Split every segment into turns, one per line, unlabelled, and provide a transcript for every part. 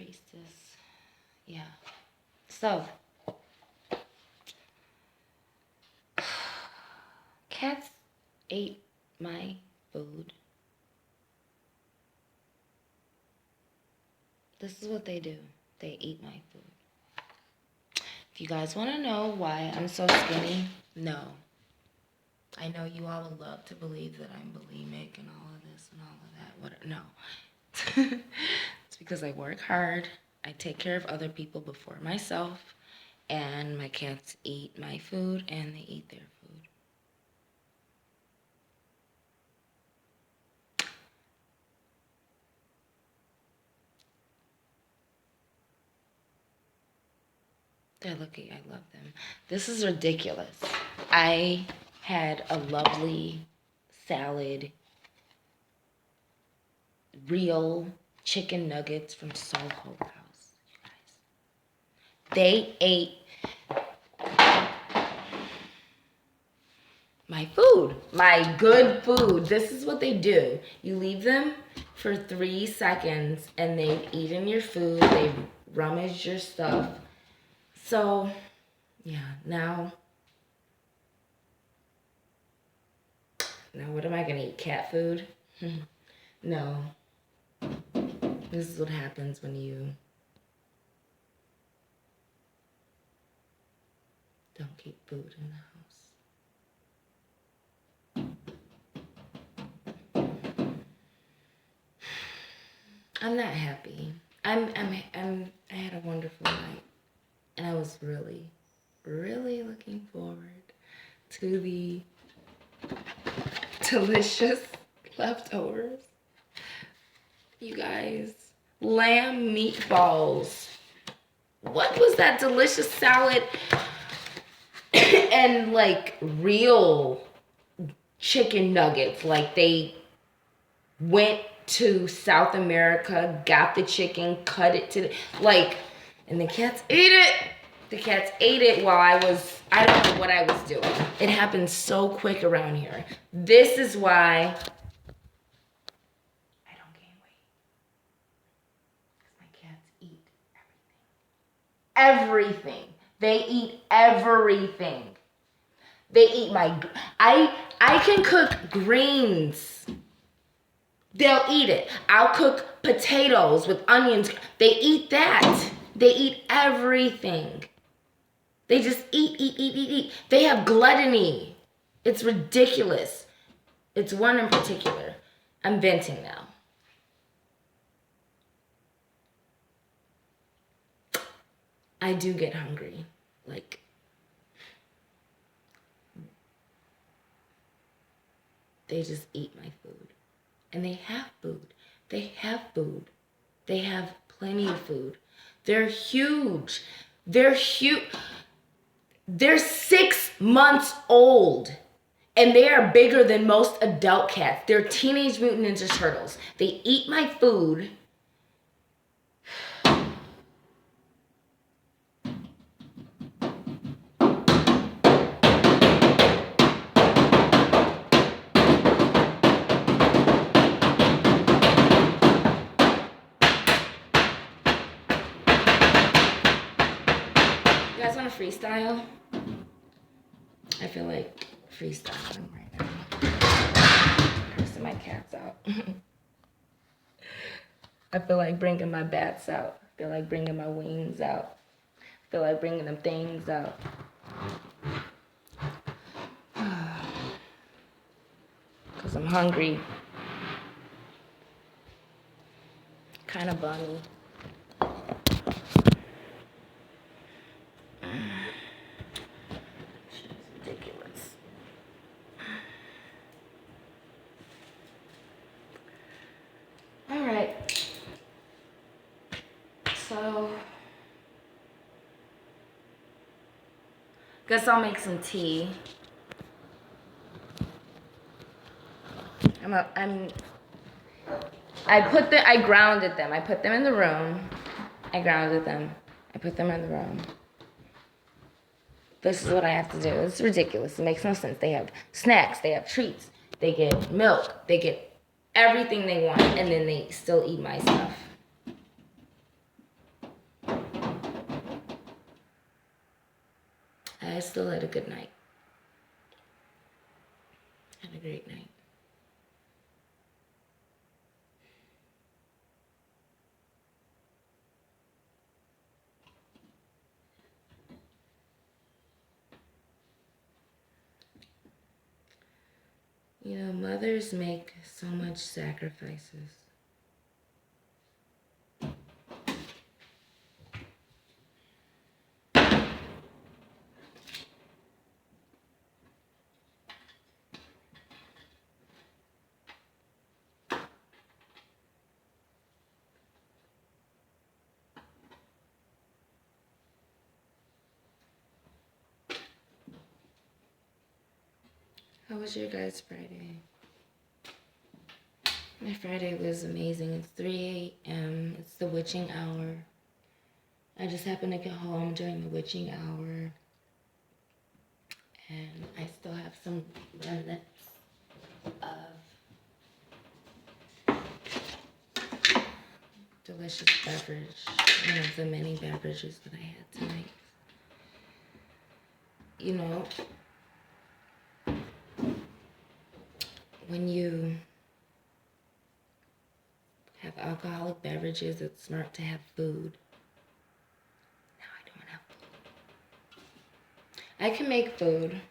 erase this. Yeah. So, cats ate my food. This is what they do. They eat my food. If you guys want to know why I'm so skinny, no. I know you all would love to believe that I'm bulimic and all of this and all of that. No. It's because I work hard. I take care of other people before myself. And my cats eat my food and they eat their food. They're lucky. I love them. This is ridiculous. I had a lovely salad, real chicken nuggets from SoHo House, you guys. They ate my food, my good food. This is what they do. You leave them for 3 seconds and they've eaten your food, they've rummaged your stuff. So, yeah, now what am I gonna eat? Cat food? No. This is what happens when you don't keep food in the house. I'm not happy. I had a wonderful night. And I was really, really looking forward to the delicious leftovers. You guys, lamb meatballs. What was that delicious salad? And like real chicken nuggets. Like they went to South America, got the chicken, cut it to and the cats ate it. The cats ate it while I don't know what I was doing. It happened so quick around here. This is why I don't gain weight. Because my cats eat everything. Everything. They eat everything. They eat I can cook greens. They'll eat it. I'll cook potatoes with onions. They eat that. They eat everything. They just eat. They have gluttony. It's ridiculous. It's one in particular. I'm venting now. I do get hungry. They just eat my food. And they have food. They have food. They have plenty of food. They're huge. They're huge. They're 6 months old. And they are bigger than most adult cats. They're Teenage Mutant Ninja Turtles. They eat my food. You guys want to freestyle? I feel like freestyling right now. Cursing my cats out. I feel like bringing my bats out. I feel like bringing my wings out. I feel like bringing them things out. Because I'm hungry. Kind of bummy. So, guess I'll make some tea. I grounded them. I put them in the room. I grounded them. I put them in the room. This is what I have to do. It's ridiculous. It makes no sense. They have snacks. They have treats. They get milk. They get everything they want. And then they still eat my stuff. still had a good night. Had a great night. You know, mothers make so much sacrifices. How was your guys' Friday? My Friday was amazing. It's 3 a.m. It's the witching hour. I just happened to get home during the witching hour. And I still have some remnants of delicious beverage. One of the many beverages that I had tonight. You know, when you have alcoholic beverages, it's smart to have food. Now I don't have food. I can make food.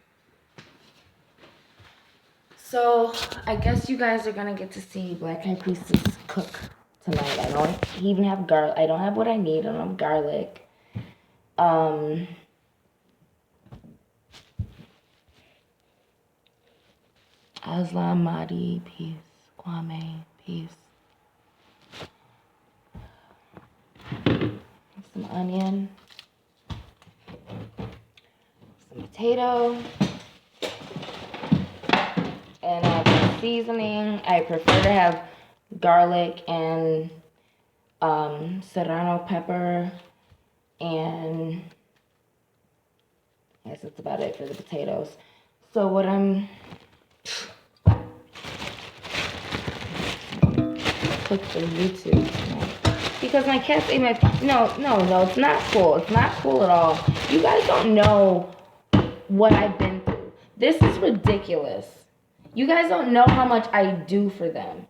So I guess you guys are gonna get to see Black Eyed Priestess cook tonight. I don't even have garlic. I don't have what I need. I don't have garlic. Aslam Mahdi, peace. Kwame, peace. Some onion. Some potato. And some seasoning. I prefer to have garlic and serrano pepper. And I guess that's about it for the potatoes. So what I'm... Cook for YouTube tonight. Because my cats ate my... No, it's not cool. It's not cool at all. You guys don't know what I've been through. This is ridiculous. You guys don't know how much I do for them.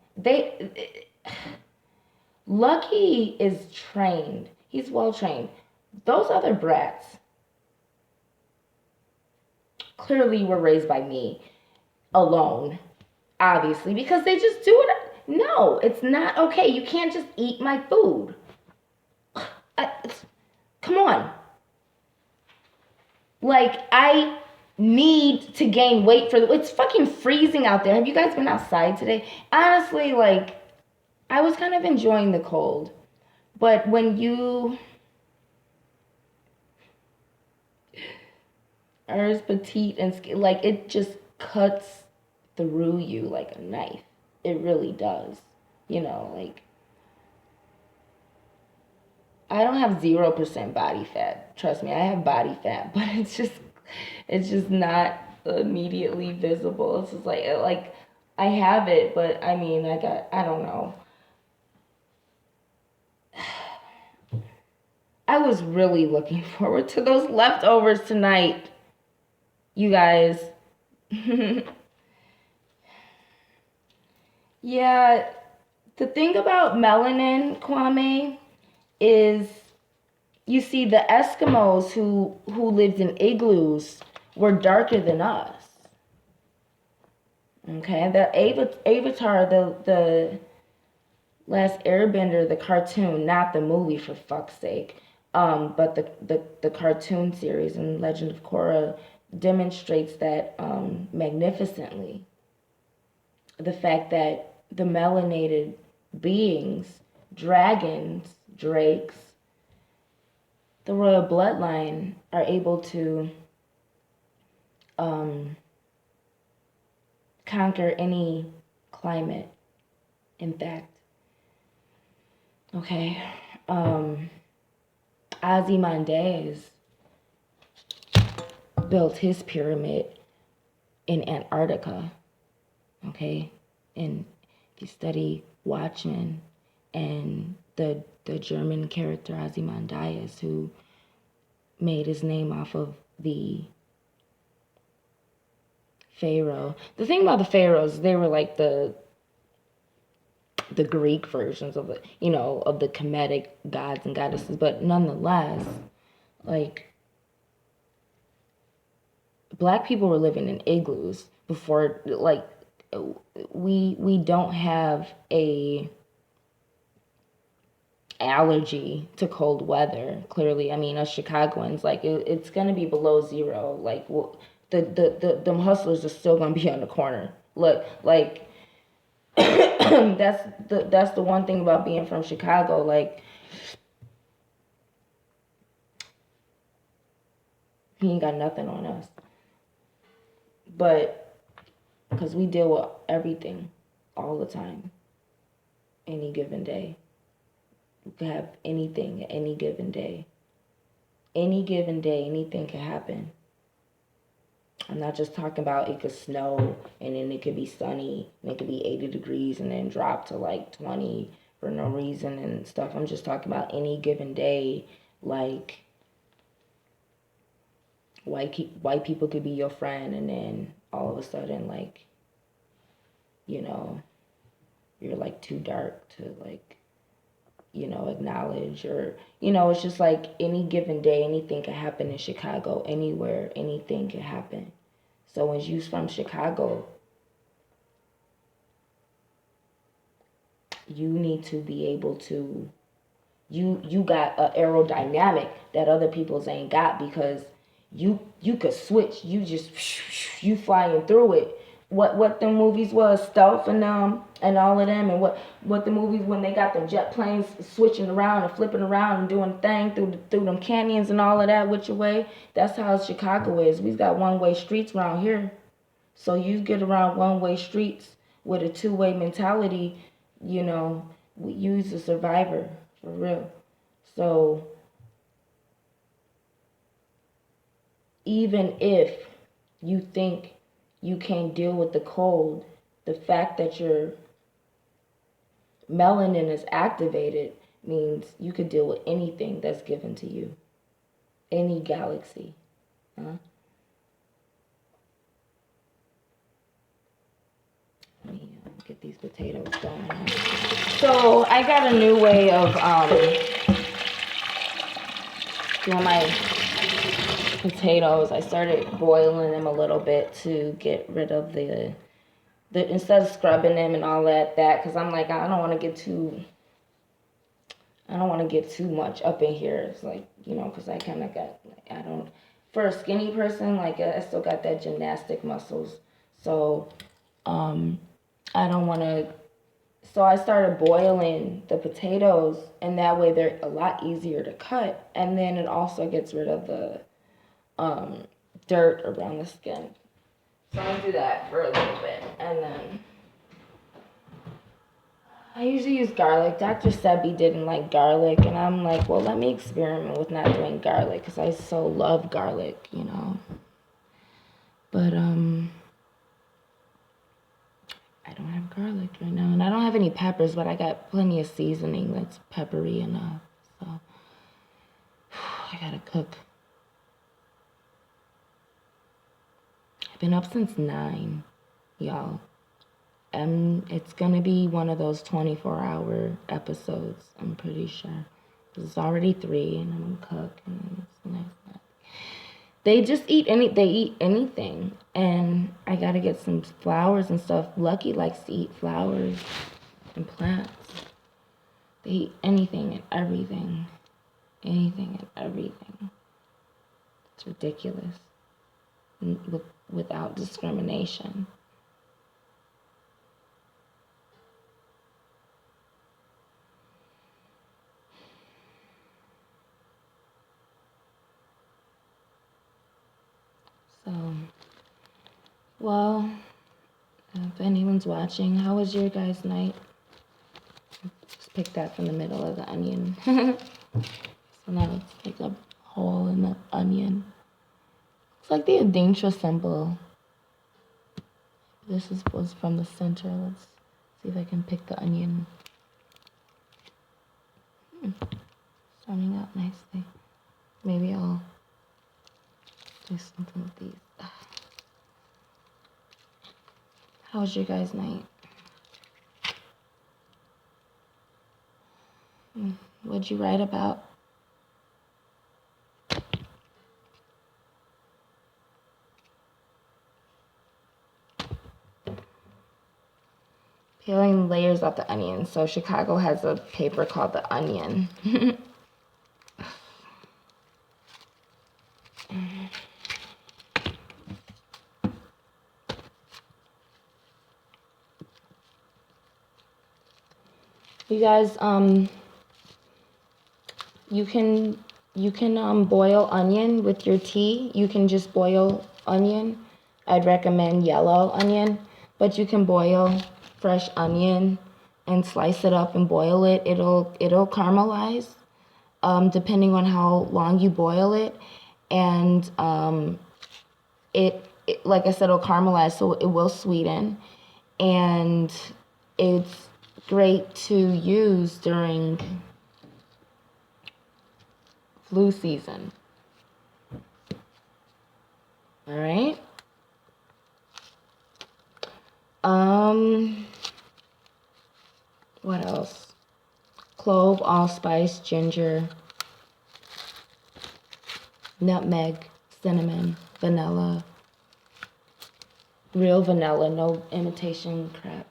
Lucky is trained. He's well trained. Those other brats clearly were raised by me alone, obviously, because they just do it. No, it's not okay. You can't just eat my food. Come on. Like, I need to gain weight it's fucking freezing out there. Have you guys been outside today? Honestly, like, I was kind of enjoying the cold. But when you are as petite and like, it just cuts through you like a knife. It really does. You know, like, I don't have 0% body fat. Trust me, I have body fat, but it's just not immediately visible. It's just like I have it, but I mean, I don't know. I was really looking forward to those leftovers tonight, you guys. Yeah, the thing about melanin, Kwame, is, you see, the Eskimos who lived in igloos were darker than us. Okay, the Avatar, the Last Airbender, the cartoon, not the movie, for fuck's sake, but the cartoon series in Legend of Korra demonstrates that magnificently. The fact that the melanated beings, dragons, drakes, the royal bloodline, are able to conquer any climate, in fact. Okay. Ozymandias built his pyramid in Antarctica. Okay? And if you study Watchmen and the German character Ozymandias, who made his name off of the Pharaoh. The thing about the pharaohs, they were like the Greek versions of the, of the Kemetic gods and goddesses, but nonetheless, like, black people were living in igloos before, like, we don't have a allergy to cold weather. Clearly, I mean, us Chicagoans, like, it's gonna be below zero. Like, them hustlers are still gonna be on the corner. Look, like, that's the one thing about being from Chicago. Like, he ain't got nothing on us, but because we deal with everything all the time, any given day. You can have anything at any given day. Any given day, anything can happen. I'm not just talking about it could snow and then it could be sunny and it could be 80 degrees and then drop to like 20 for no reason and stuff. I'm just talking about any given day. Like, white people could be your friend and then all of a sudden, like, you're like too dark to, like, acknowledge, or, it's just like any given day, anything can happen in Chicago, anywhere, anything can happen. So when you're from Chicago, you need to be able to, you got an aerodynamic that other people's ain't got, because you could switch, you flying through it. What the movies was, Stealth and all of them, and what the movies when they got them jet planes switching around and flipping around and doing thing through them canyons and all of that, which way. That's how Chicago is. We've got one-way streets around here. So you get around one-way streets with a two-way mentality, we use a survivor, for real. So even if you think you can't deal with the cold, the fact that your melanin is activated means you could deal with anything that's given to you. Any galaxy. Huh? Let me get these potatoes going. So I got a new way of doing my potatoes. I started boiling them a little bit to get rid of the instead of scrubbing them and all that, because I'm like, I don't want to get too much up in here. It's like, because I kind of got, for a skinny person, like, I still got that gymnastic muscles. So, I don't want to, so I started boiling the potatoes, and that way they're a lot easier to cut. And then it also gets rid of the dirt around the skin. So I'll do that for a little bit, and then I usually use garlic. Dr. Sebi didn't like garlic, and I'm like, well, let me experiment with not doing garlic, because I so love garlic, But I don't have garlic right now, and I don't have any peppers, but I got plenty of seasoning that's peppery enough. So I gotta cook. I've been up since 9, y'all. It's gonna be one of those 24-hour episodes, I'm pretty sure. It's already 3, and I'm gonna cook, and it's nice. They just eat anything, and I gotta get some flowers and stuff. Lucky likes to eat flowers and plants. They eat anything and everything. Anything and everything. It's ridiculous. Without discrimination. So, well, if anyone's watching, how was your guys' night? Just pick that from the middle of the onion. So now it's like a hole in the onion. It's like the Adintra symbol. This was from the center. Let's see if I can pick the onion. Starting out nicely. Maybe I'll do something with these. How was your guys' night? What'd you write about? Peeling layers off the onion. So Chicago has a paper called The Onion. You guys, you can boil onion with your tea. You can just boil onion. I'd recommend yellow onion, but you can boil fresh onion and slice it up and boil it. It'll caramelize, depending on how long you boil it, and it like I said, it'll caramelize, so it will sweeten, and it's great to use during flu season. All right. What else? Clove, allspice, ginger, nutmeg, cinnamon, vanilla. Real vanilla, no imitation crap.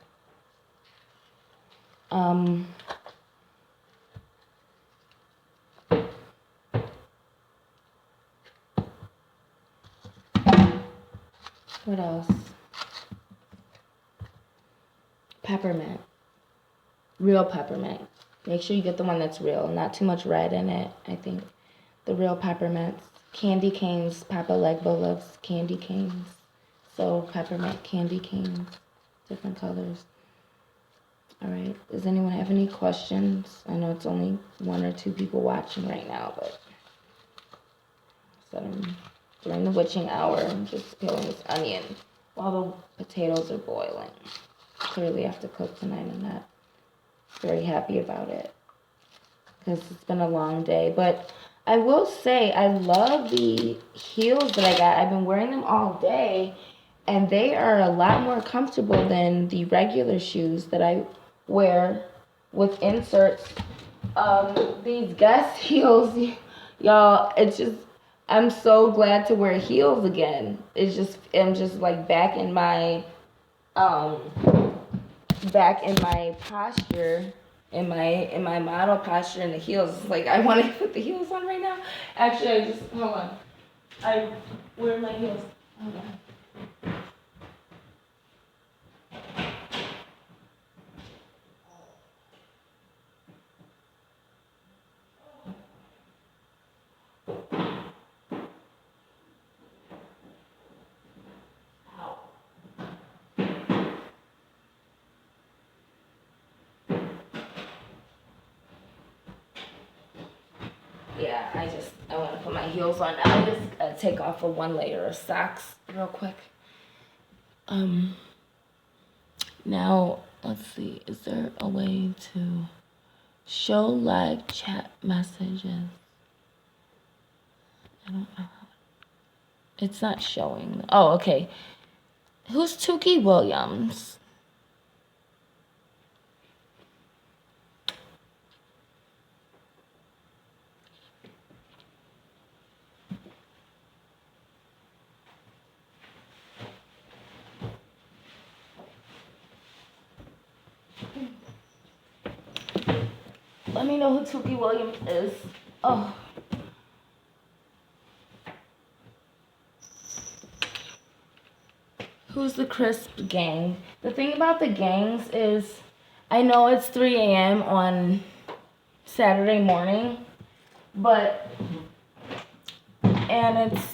What else? Peppermint. Real peppermint. Make sure you get the one that's real. Not too much red in it, I think. The real peppermints. Candy canes. Papa Legbo loves candy canes. So peppermint candy canes. Different colors. Alright. Does anyone have any questions? I know it's only 1 or 2 people watching right now, but during the witching hour, I'm just peeling this onion while the potatoes are boiling. Clearly I have to cook tonight. I'm not very happy about it because it's been a long day. But I will say I love the heels that I got. I've been wearing them all day, and they are a lot more comfortable than the regular shoes that I wear with inserts. These Guess heels, y'all, it's just, I'm so glad to wear heels again. I'm just like back in my posture, in my model posture in the heels. It's like I want to put the heels on right now. Actually, hold on. Where are my heels? Hold on. Yeah, I want to put my heels on. I just take off one layer of socks real quick. Now, let's see. Is there a way to show live chat messages? I don't know. It's not showing. Oh, okay. Who's Tukey Williams? Let me know who Tukey Williams is. Oh. Who's the Crisp gang? The thing about the gangs is, I know it's 3 a.m. on Saturday morning, and it's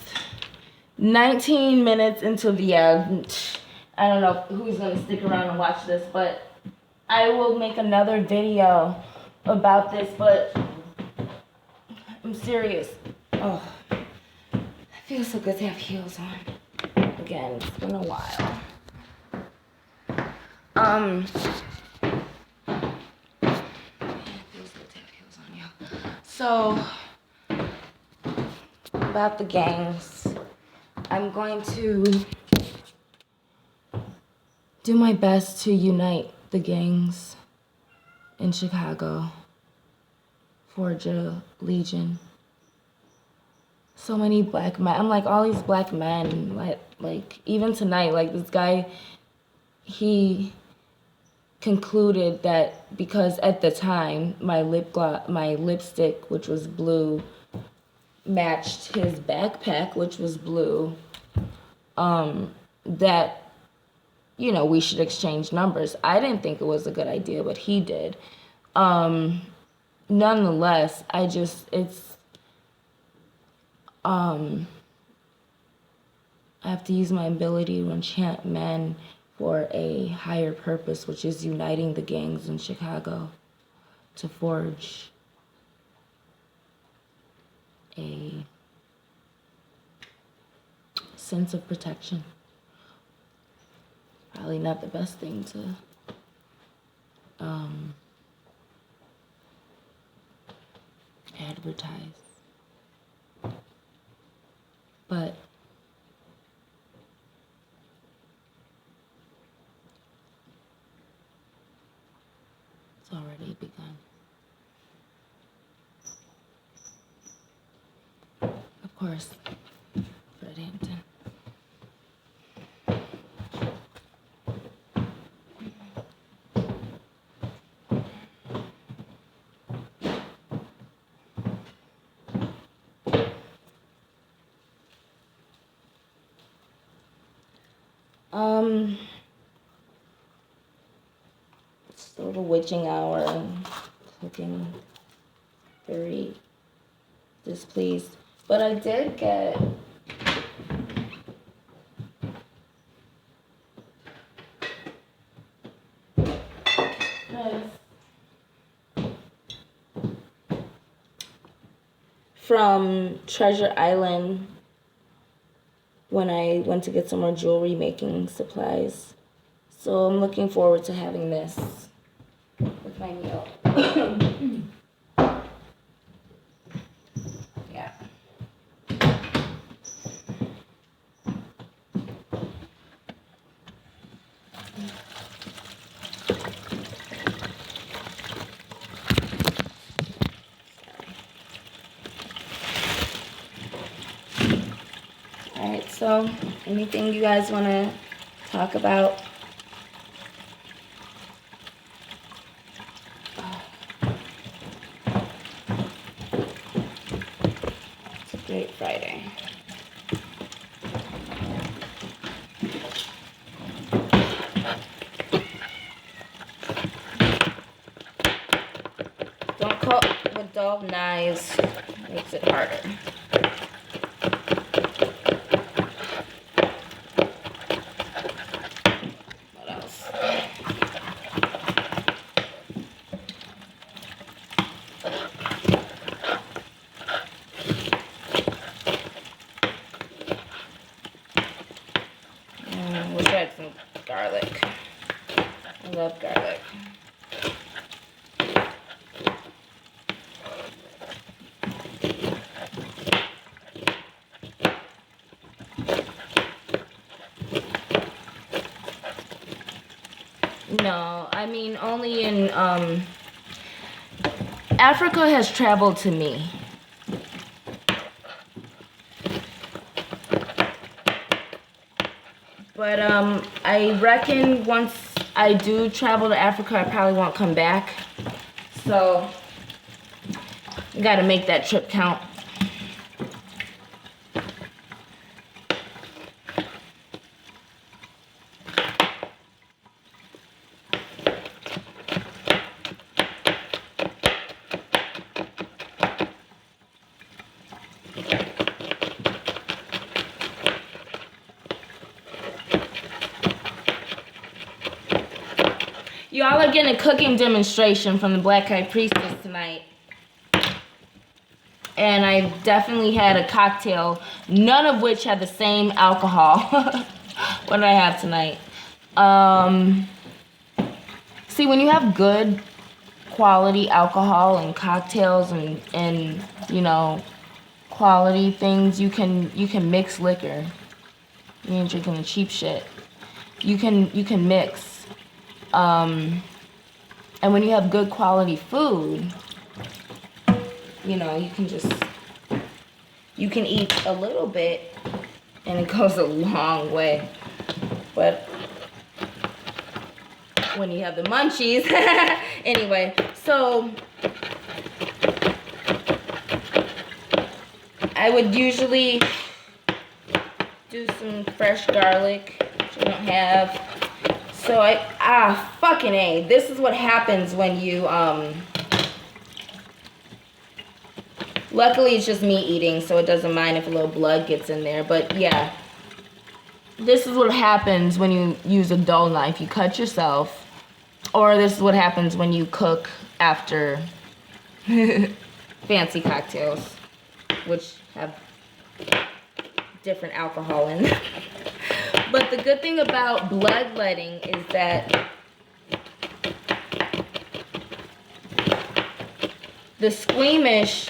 19 minutes into the, I don't know who's going to stick around and watch this, but I will make another video about this, but I'm serious. Oh, it feels so good to have heels on. Again, it's been a while. It feels good to have heels on, yeah. So, about the gangs, I'm going to do my best to unite the gangs in Chicago, forge a legion. So many black men. I'm like, all these black men, like even tonight, like this guy, he concluded that because at the time my lipstick, which was blue, matched his backpack, which was blue, that, you know, we should exchange numbers. I didn't think it was a good idea, but he did. Nonetheless, I have to use my ability to enchant men for a higher purpose, which is uniting the gangs in Chicago to forge a sense of protection. Probably not the best thing to advertise, but it's already begun. Of course, Fred Hampton. Still the witching hour and cooking, very displeased. But I did get from Treasure Island when I went to get some more jewelry making supplies. So I'm looking forward to having this with my meal. Yeah. Alright, so anything you guys want to talk about? It's a great Friday. Don't cut with dull knives, makes it harder. What else? We'll add some garlic. I love garlic. No, I mean only in Africa has traveled to me. But I reckon once I do travel to Africa, I probably won't come back. So I gotta make that trip count. Y'all are getting a cooking demonstration from the Black Eyed Priestess tonight. And I definitely had a cocktail, none of which had the same alcohol. What did I have tonight? See, when you have good quality alcohol and cocktails and you know, quality things, you can mix liquor. You ain't drinking the cheap shit. you can mix. And when you have good quality food, you know, you can eat a little bit and it goes a long way. But when you have the munchies, anyway, so I would usually do some fresh garlic, which I don't have. So fucking A. This is what happens when you, luckily it's just me eating, so it doesn't mind if a little blood gets in there. But yeah, this is what happens when you use a dull knife. You cut yourself. Or this is what happens when you cook after fancy cocktails, which have different alcohol in them. But the good thing about bloodletting is that the squeamish,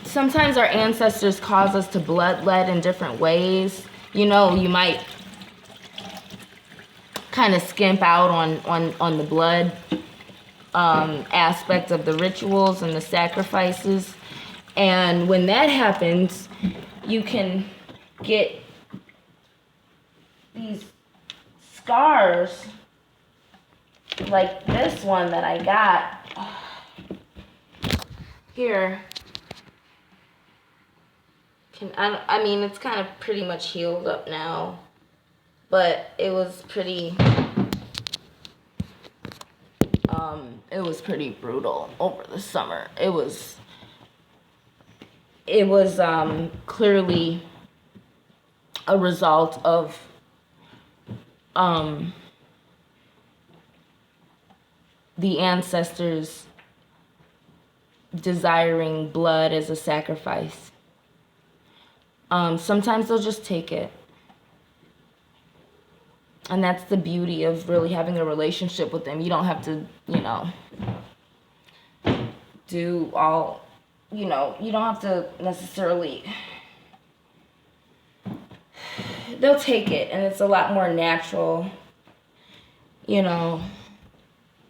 sometimes our ancestors cause us to bloodlet in different ways. You know, you might kind of skimp out on the blood aspect of the rituals and the sacrifices. And when that happens, you can get these scars like this one that I got here. I mean, it's kind of pretty much healed up now, but it was pretty brutal over the summer. It was clearly a result of the ancestors desiring blood as a sacrifice. Sometimes they'll just take it. And that's the beauty of really having a relationship with them. You don't have to, you know, do all, you know, you don't have to necessarily, they'll take it, and it's a lot more natural, you know.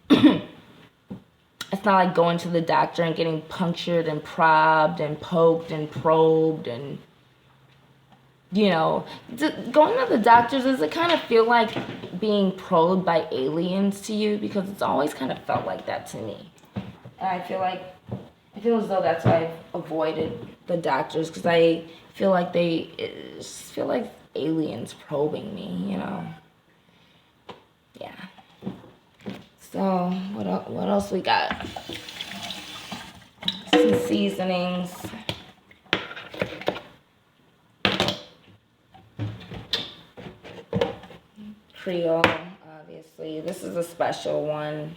It's not like going to the doctor and getting punctured and probbed and poked and probed and, you know, going to the doctors, does it kind of feel like being probed by aliens to you? Because it's always kind of felt like that to me. And I feel as though that's why I've avoided the doctors, because I feel like feel like aliens probing me, you know. Yeah. So what else we got? Some seasonings. Creole, obviously. This is a special one.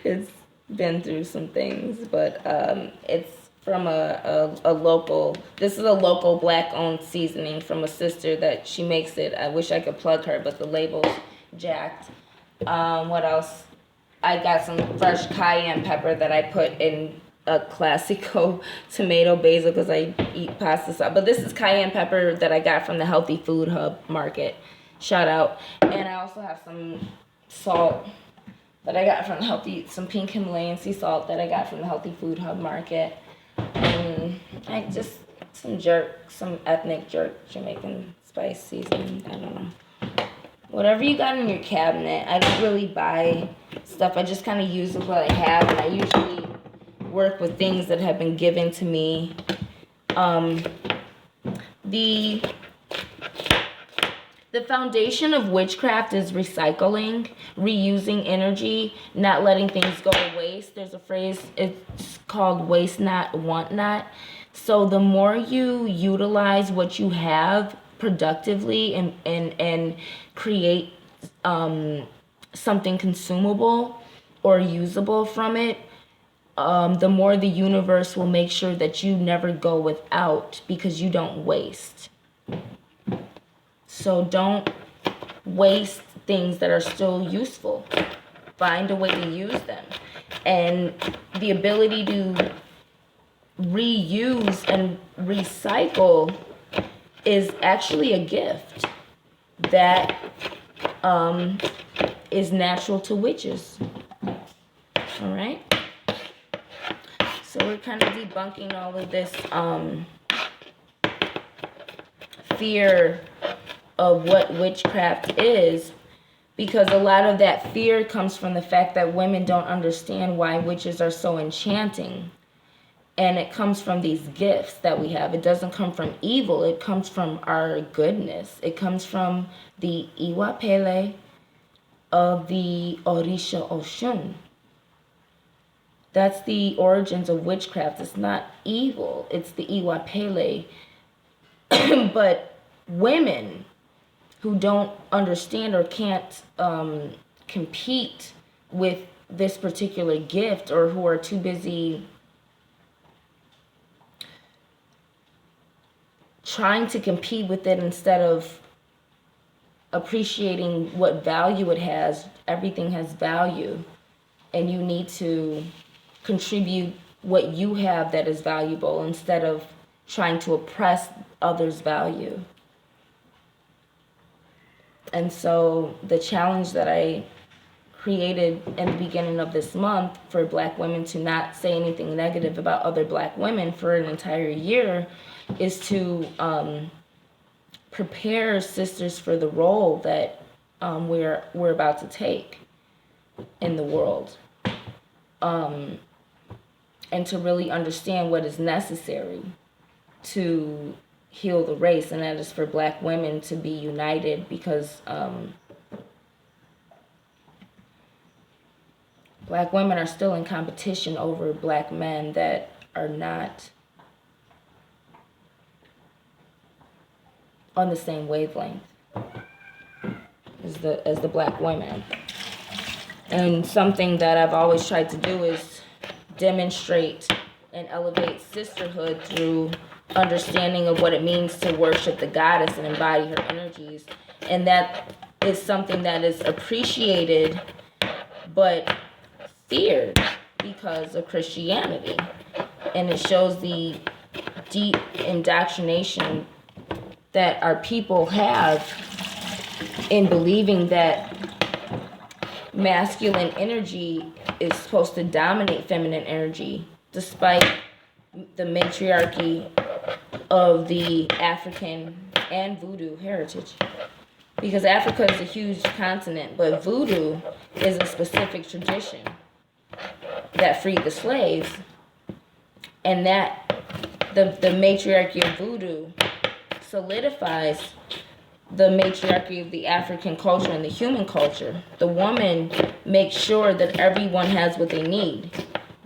It's been through some things, but it's from a local, this is a local black-owned seasoning from a sister that she makes it. I wish I could plug her, but the label's jacked. What else? I got some fresh cayenne pepper that I put in a classico tomato basil because I eat pasta sauce. But this is cayenne pepper that I got from the Healthy Food Hub Market. Shout out. And I also have some salt that I got from some pink Himalayan sea salt that I got from the Healthy Food Hub Market. And some ethnic jerk Jamaican spice seasoning. I don't know. Whatever you got in your cabinet. I don't really buy stuff. I just kind of use what I have, and I usually work with things that have been given to me. The foundation of witchcraft is recycling, reusing energy, not letting things go to waste. There's a phrase, it's called waste not, want not. So the more you utilize what you have productively and create something consumable or usable from it, the more the universe will make sure that you never go without, because you don't waste. So don't waste things that are still useful. Find a way to use them. And the ability to reuse and recycle is actually a gift that is natural to witches. All right. So we're kind of debunking all of this fear of what witchcraft is, because a lot of that fear comes from the fact that women don't understand why witches are so enchanting. And it comes from these gifts that we have. It doesn't come from evil. It comes from our goodness. It comes from the Iwapele of the Orisha Oshun. That's the origins of witchcraft. It's not evil. It's the Iwapele. But women who don't understand or can't compete with this particular gift, or who are too busy trying to compete with it instead of appreciating what value it has. Everything has value, and you need to contribute what you have that is valuable instead of trying to oppress others' value. And so the challenge that I created in the beginning of this month for Black women to not say anything negative about other Black women for an entire year is to prepare sisters for the role that we're about to take in the world, and to really understand what is necessary to heal the race, and that is for Black women to be united, because Black women are still in competition over Black men that are not on the same wavelength as the Black women. And something that I've always tried to do is demonstrate and elevate sisterhood through understanding of what it means to worship the goddess and embody her energies. And that is something that is appreciated but feared because of Christianity. And it shows the deep indoctrination that our people have in believing that masculine energy is supposed to dominate feminine energy, despite the matriarchy of the African and voodoo heritage. Because Africa is a huge continent, but voodoo is a specific tradition that freed the slaves, and that the matriarchy of voodoo solidifies the matriarchy of the African culture and the human culture. The woman makes sure that everyone has what they need.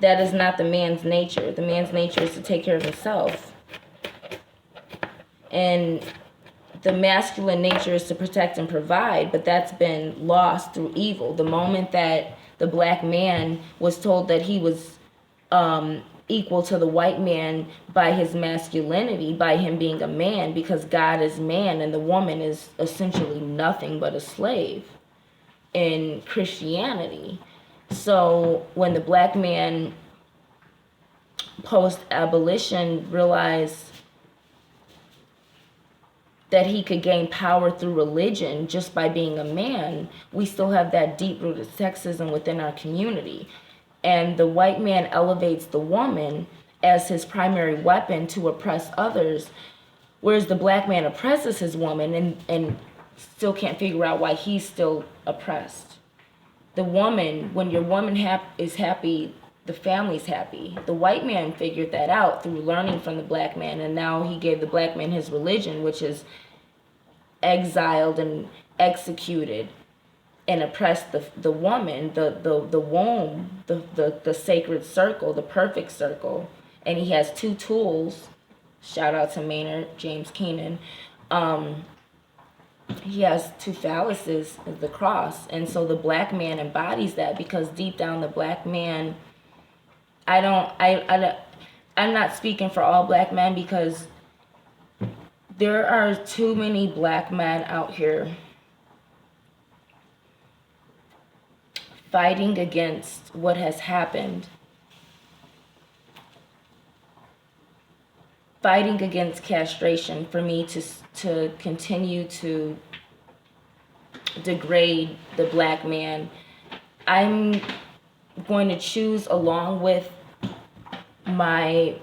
That is not the man's nature. The man's nature is to take care of himself. And the masculine nature is to protect and provide, but that's been lost through evil. The moment that the Black man was told that he was equal to the white man by his masculinity, by him being a man, because God is man and the woman is essentially nothing but a slave in Christianity. So when the Black man post-abolition realized that he could gain power through religion just by being a man, we still have that deep-rooted sexism within our community. And the white man elevates the woman as his primary weapon to oppress others, whereas the Black man oppresses his woman and still can't figure out why he's still oppressed. The woman, when your woman is happy, the family's happy. The white man figured that out through learning from the Black man, and now he gave the Black man his religion, which is exiled and executed and oppressed the woman, the womb, the sacred circle, the perfect circle. And he has two tools. Shout out to Maynard James Keenan. He has two phalluses, the cross. And so the Black man embodies that, because deep down the Black man, I'm not speaking for all Black men, because there are too many Black men out here fighting against what has happened fighting against castration for me to continue to degrade the black man. I'm going to choose, along with my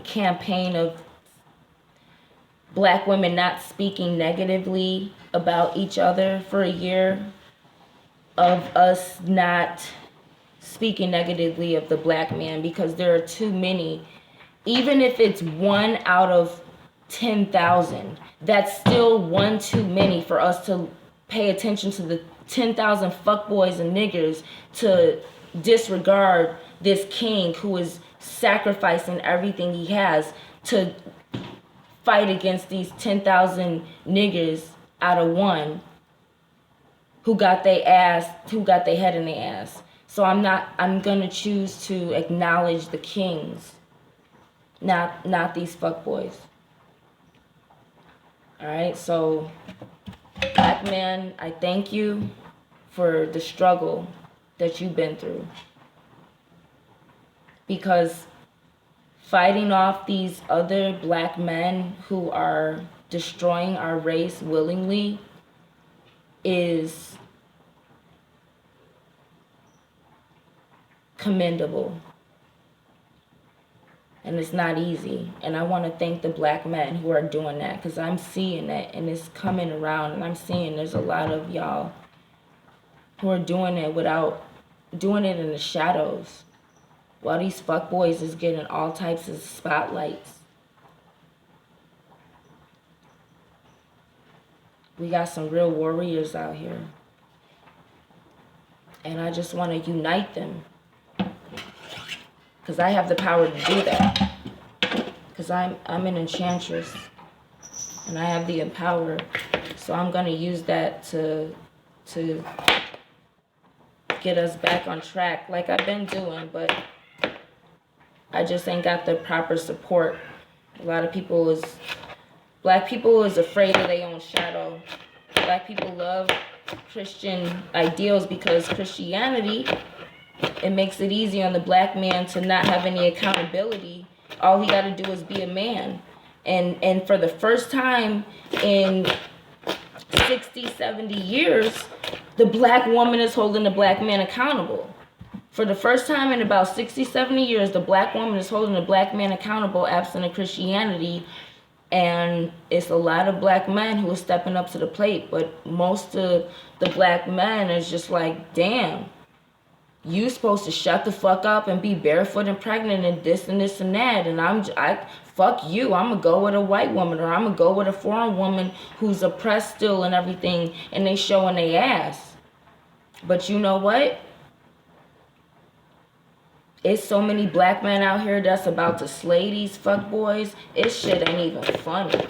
campaign of black women not speaking negatively about each other for a year, of us not speaking negatively of the black man, because there are too many. Even if it's 1 out of 10,000, that's still one too many for us to pay attention to the 10,000 fuckboys and niggers, to disregard this king who is sacrificing everything he has to fight against these 10,000 niggers out of 1 who got their head in their ass. So I'm gonna choose to acknowledge the kings, not these fuckboys. All right, so black man, I thank you for the struggle that you've been through, because fighting off these other black men who are destroying our race willingly is commendable. And it's not easy. And I want to thank the black men who are doing that, because I'm seeing that and it's coming around, and I'm seeing there's a lot of y'all who are doing it without doing it in the shadows, while these fuckboys is getting all types of spotlights. We got some real warriors out here. And I just want to unite them, because I have the power to do that. Because I'm an enchantress, and I have the power. So I'm going to use that to get us back on track like I've been doing, but I just ain't got the proper support. A lot of black people is afraid of their own shadow. Black people love Christian ideals because Christianity, it makes it easy on the black man to not have any accountability. All he got to do is be a man. And for the first time in 60, 70 years, the black woman is holding the black man accountable. For the first time in about 60, 70 years, the black woman is holding the black man accountable, absent of Christianity. And it's a lot of black men who are stepping up to the plate. But most of the black men is just like, damn, you supposed to shut the fuck up and be barefoot and pregnant and this and this and that. And I fuck you. I'm going to go with a white woman, or I'm going to go with a foreign woman who's oppressed still and everything. And they showing their ass. But you know what? It's so many black men out here that's about to slay these fuckboys. It shit ain't even funny.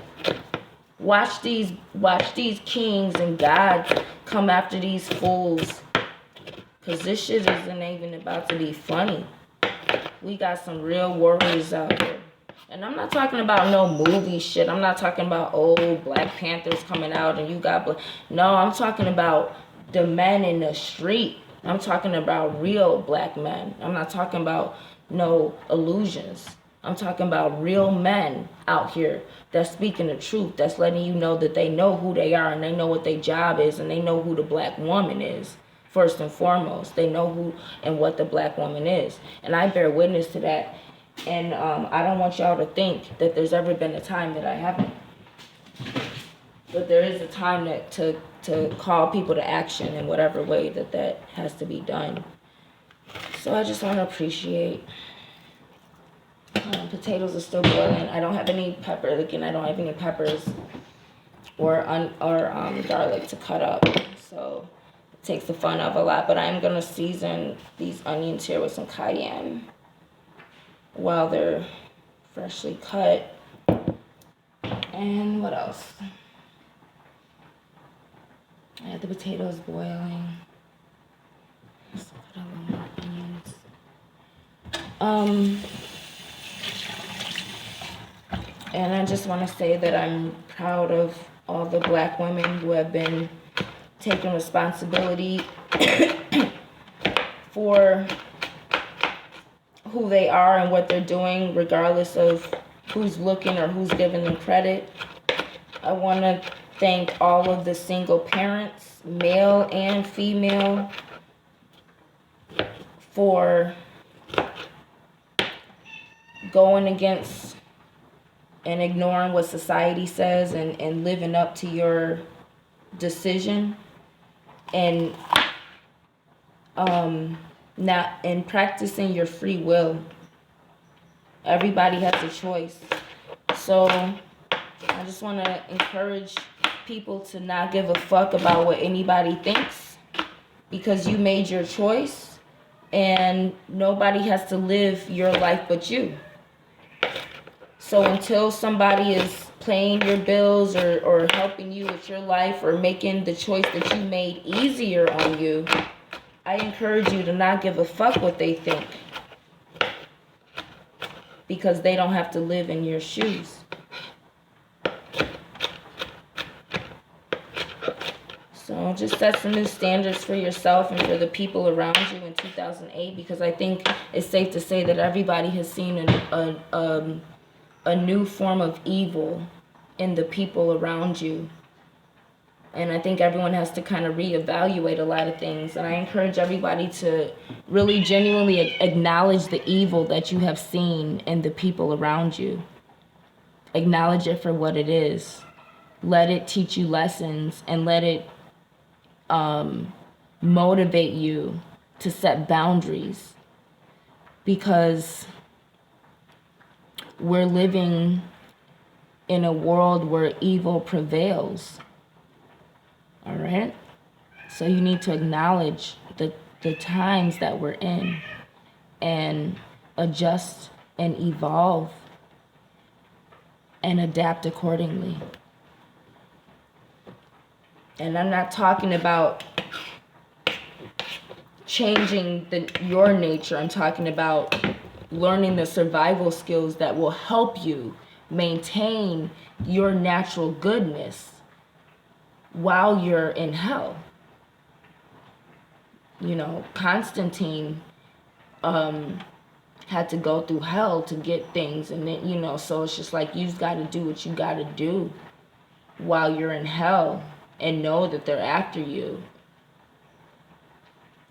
Watch these kings and gods come after these fools. Cause this shit isn't even about to be funny. We got some real warriors out here. And I'm not talking about no movie shit. I'm not talking about old Black Panthers coming out and you got... No, I'm talking about the men in the street. I'm talking about real black men. I'm not talking about no illusions. I'm talking about real men out here that's speaking the truth, that's letting you know that they know who they are and they know what their job is and they know who the black woman is. First and foremost, they know who and what the black woman is. And I bear witness to that. And I don't want y'all to think that there's ever been a time that I haven't. But there is a time that to call people to action in whatever way that has to be done. So I just want to appreciate. Potatoes are still boiling. I don't have any pepper. Again, I don't have any peppers or garlic to cut up. So it takes the fun of a lot. But I'm going to season these onions here with some cayenne while they're freshly cut. And what else? I have the potatoes boiling. Let's put a little more onions. And I just want to say that I'm proud of all the black women who have been taking responsibility for who they are and what they're doing, regardless of who's looking or who's giving them credit. I want to thank all of the single parents, male and female, for going against and ignoring what society says and living up to your decision, and not in practicing your free will. Everybody has a choice. So I just want to encourage people to not give a fuck about what anybody thinks, because you made your choice and nobody has to live your life but you. So until somebody is paying your bills or helping you with your life or making the choice that you made easier on you, I encourage you to not give a fuck what they think, because they don't have to live in your shoes. So just set some new standards for yourself and for the people around you in 2008, because I think it's safe to say that everybody has seen a new form of evil in the people around you. And I think everyone has to kind of reevaluate a lot of things. And I encourage everybody to really genuinely acknowledge the evil that you have seen in the people around you. Acknowledge it for what it is. Let it teach you lessons, and let it motivate you to set boundaries, because we're living in a world where evil prevails. All right? So you need to acknowledge the times that we're in and adjust and evolve and adapt accordingly. And I'm not talking about changing your nature. I'm talking about learning the survival skills that will help you maintain your natural goodness while you're in hell. You know, Constantine had to go through hell to get things, and then, you know, so it's just like, you've got to do what you got to do while you're in hell, and know that they're after you.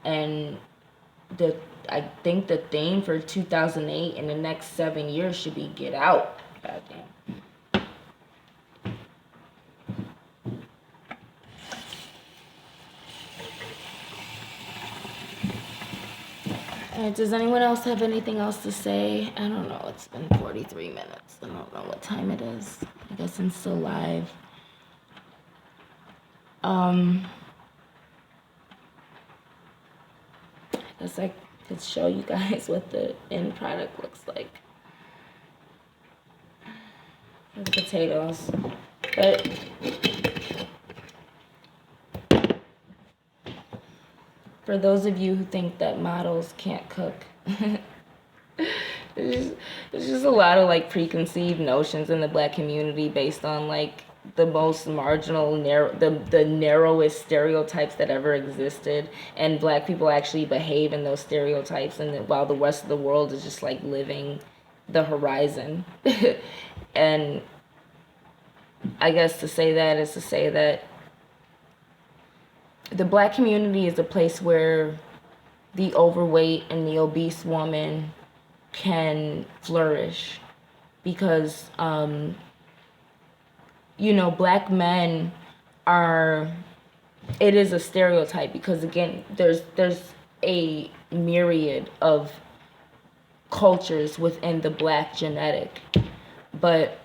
And I think the theme for 2008 and the next 7 years should be get out. Goddamn. Does anyone else have anything else to say? I don't know. It's been 43 minutes. I don't know what time it is. I guess I'm still live. I guess I could show you guys what the end product looks like. The potatoes. But for those of you who think that models can't cook, there's just a lot of like preconceived notions in the Black community based on like the most marginal, the narrowest stereotypes that ever existed, and Black people actually behave in those stereotypes, and while the rest of the world is just like living the horizon. And I guess to say that is to say that the Black community is a place where the overweight and the obese woman can flourish, because you know, Black men are, it is a stereotype, because again, there's a myriad of cultures within the Black genetic, but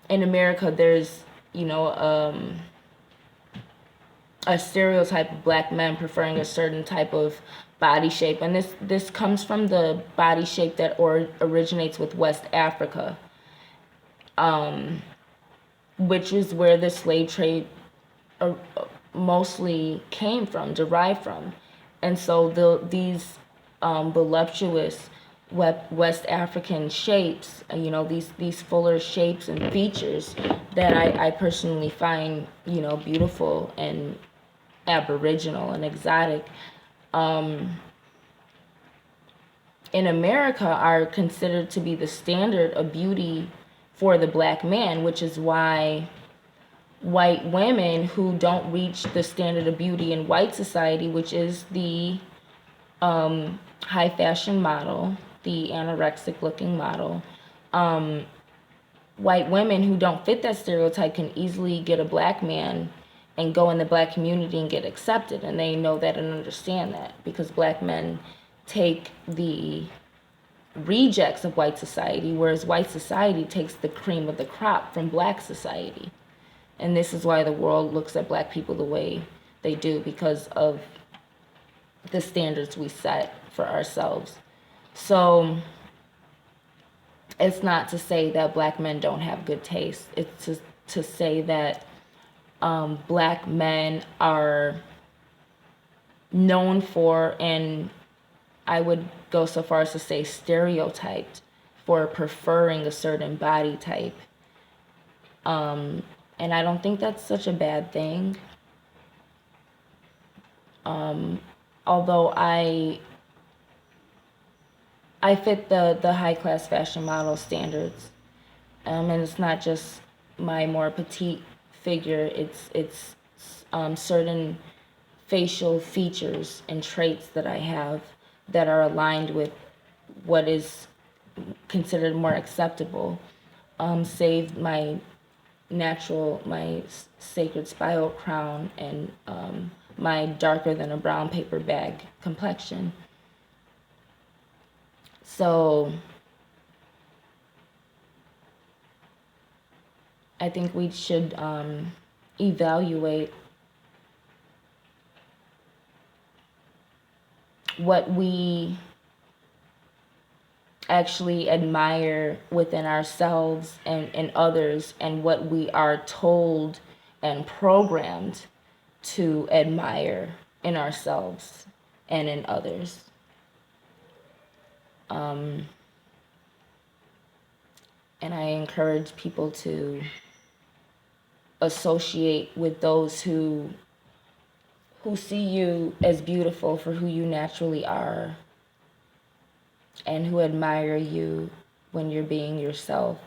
in America there's, you know, a stereotype of Black men preferring a certain type of body shape, and this comes from the body shape that originates with West Africa, which is where the slave trade mostly came from, derived from. And so these voluptuous West African shapes, you know, these fuller shapes and features that I personally find, you know, beautiful and aboriginal and exotic, in America are considered to be the standard of beauty for the black man, which is why white women who don't reach the standard of beauty in white society, which is the high fashion model, the anorexic looking model, white women who don't fit that stereotype can easily get a black man and go in the black community and get accepted. And they know that and understand that because black men take the rejects of white society, whereas white society takes the cream of the crop from black society. And this is why the world looks at black people the way they do, because of the standards we set for ourselves. So it's not to say that black men don't have good taste. It's to say that black men are known for, and I would go so far as to say stereotyped for preferring a certain body type. And I don't think that's such a bad thing. Although I fit the high class fashion model standards. And it's not just my more petite figure, it's certain facial features and traits that I have that are aligned with what is considered more acceptable. Save my sacred spiral crown and my darker than a brown paper bag complexion. So I think we should evaluate what we actually admire within ourselves and others, and what we are told and programmed to admire in ourselves and in others. And I encourage people to associate with those who see you as beautiful for who you naturally are, and who admire you when you're being yourself.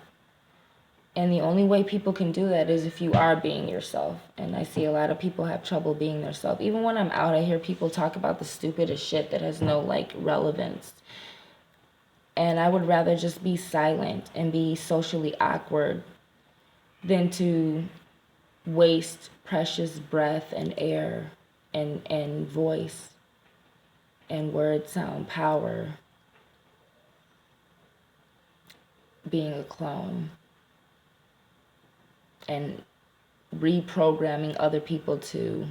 And the only way people can do that is if you are being yourself. And I see a lot of people have trouble being themselves. Even when I'm out, I hear people talk about the stupidest shit that has no relevance. And I would rather just be silent and be socially awkward than to waste precious breath and air and voice and word sound power being a clone and reprogramming other people to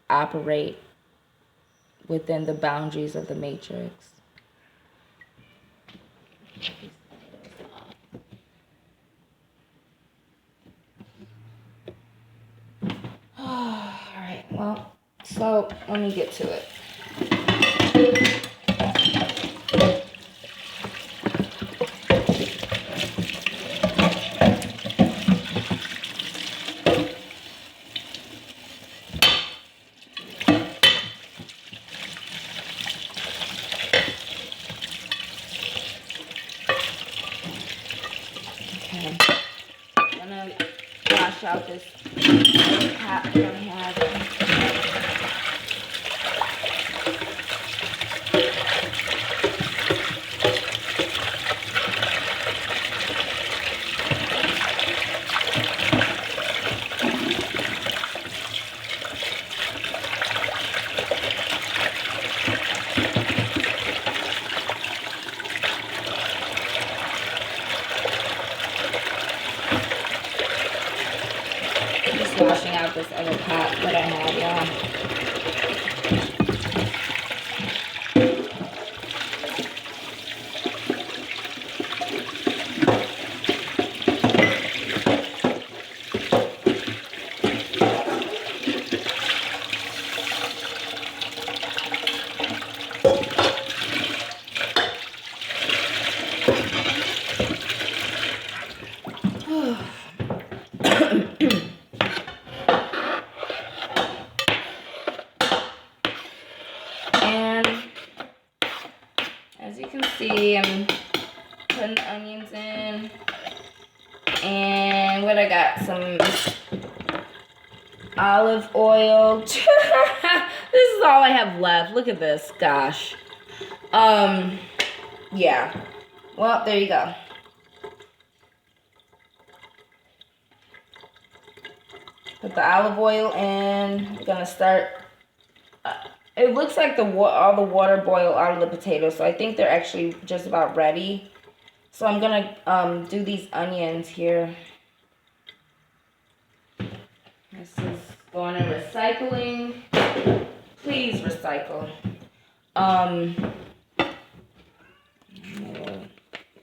operate within the boundaries of the matrix. All right, well, so let me get to it. I'm gonna wash out this pot that I have. Washing out this other pot that I have, as you can see, I'm putting the onions in. And what I got? Some olive oil. This is all I have left. Look at this. Gosh. Yeah. Well, there you go. Put the olive oil in. I'm gonna start. It looks like all the water boiled out of the potatoes, so I think they're actually just about ready. So I'm gonna do these onions here. This is going in recycling. Please recycle.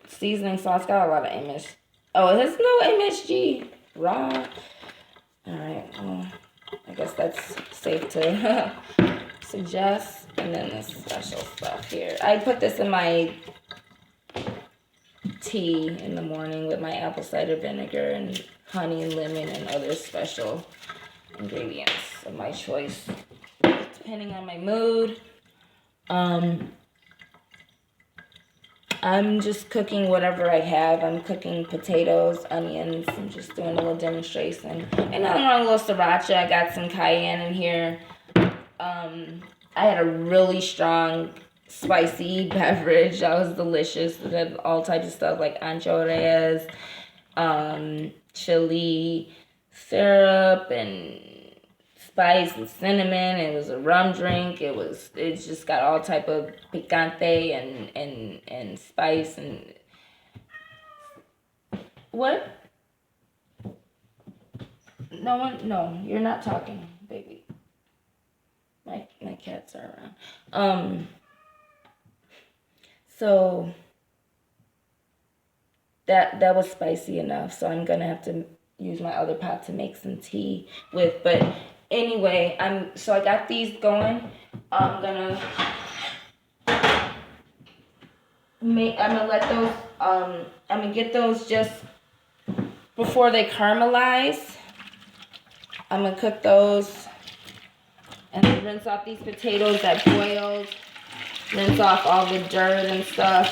Seasoning sauce got a lot of MSG. Oh, it has no MSG. Raw. Alright, well, I guess that's safe to suggest. And then this special stuff here. I put this in my tea in the morning with my apple cider vinegar and honey and lemon and other special ingredients of my choice, depending on my mood. I'm just cooking whatever I have. I'm cooking potatoes, onions. I'm just doing a little demonstration. And I'm on a little sriracha. I got some cayenne in here. I had a really strong spicy beverage. That was delicious. It had all types of stuff like ancho reyes, chili, syrup, and spice and cinnamon. It was a rum drink. It's just got all type of picante and spice and what? No, you're not talking, baby. My cats are around. So that was spicy enough. So I'm gonna have to use my other pot to make some tea with. But anyway, I got these going. I'm gonna let those. I'm gonna get those just before they caramelize. I'm gonna cook those and then rinse off these potatoes that boiled. Rinse off all the dirt and stuff.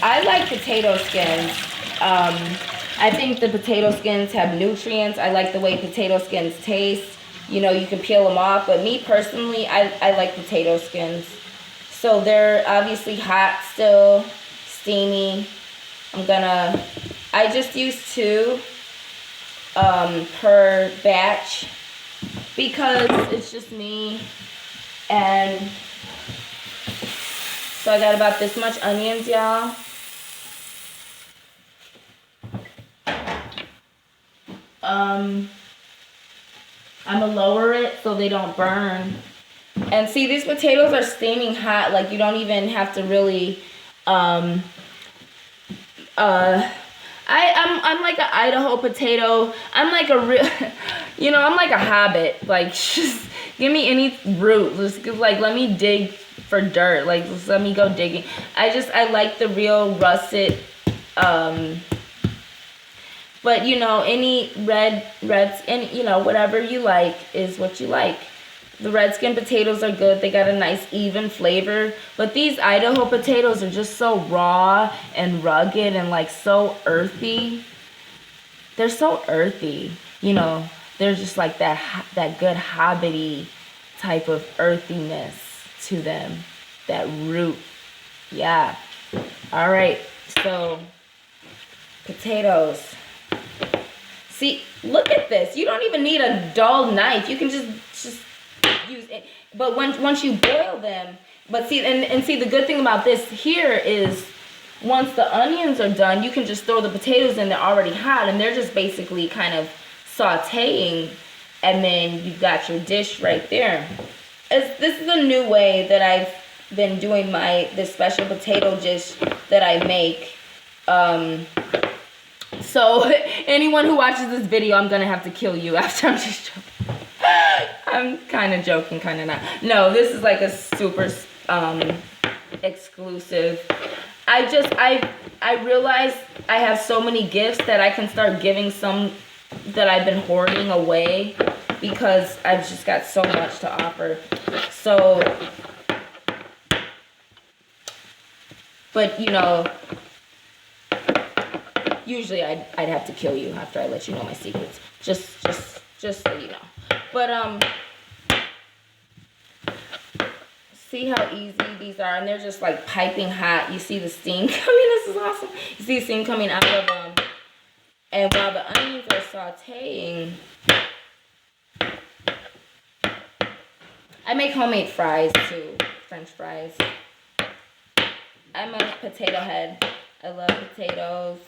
I like potato skins. I think the potato skins have nutrients. I like the way potato skins taste. You know, you can peel them off, but me personally, I like potato skins. So they're obviously hot still, steamy. I just use 2 per batch because it's just me. And so I got about this much onions, y'all. I'm gonna lower it so they don't burn. And see, these potatoes are steaming hot. Like, you don't even have to really, I'm like an Idaho potato. I'm like a real, I'm like a hobbit. Like, just give me any root. Let me dig for dirt. Like, just let me go digging. I like the real russet, but any reds, and whatever you like is what you like. The red skin potatoes are good. They got a nice even flavor. But these Idaho potatoes are just so raw and rugged and like so earthy. They're so earthy. They're just like that good hobbity type of earthiness to them. That root. Yeah. All right. So potatoes. See, look at this. You don't even need a dull knife. You can just use it. But once you boil them, but see, and see, the good thing about this here is once the onions are done, you can just throw the potatoes in. They're already hot, and they're just basically kind of sauteing, and then you've got your dish right there. This is a new way that I've been doing this special potato dish that I make. So anyone who watches this video, I'm gonna have to kill you after. I'm just joking. I'm kind of joking, kind of not. No, this is like a super exclusive. I realized I have so many gifts that I can start giving some that I've been hoarding away because I've just got so much to offer. So But usually I'd have to kill you after I let you know my secrets. Just so you know. But see how easy these are, and they're just like piping hot. You see the steam coming. This is awesome. You see the steam coming out of them, and while the onions are sautéing, I make homemade fries too, French fries. I'm a potato head. I love potatoes.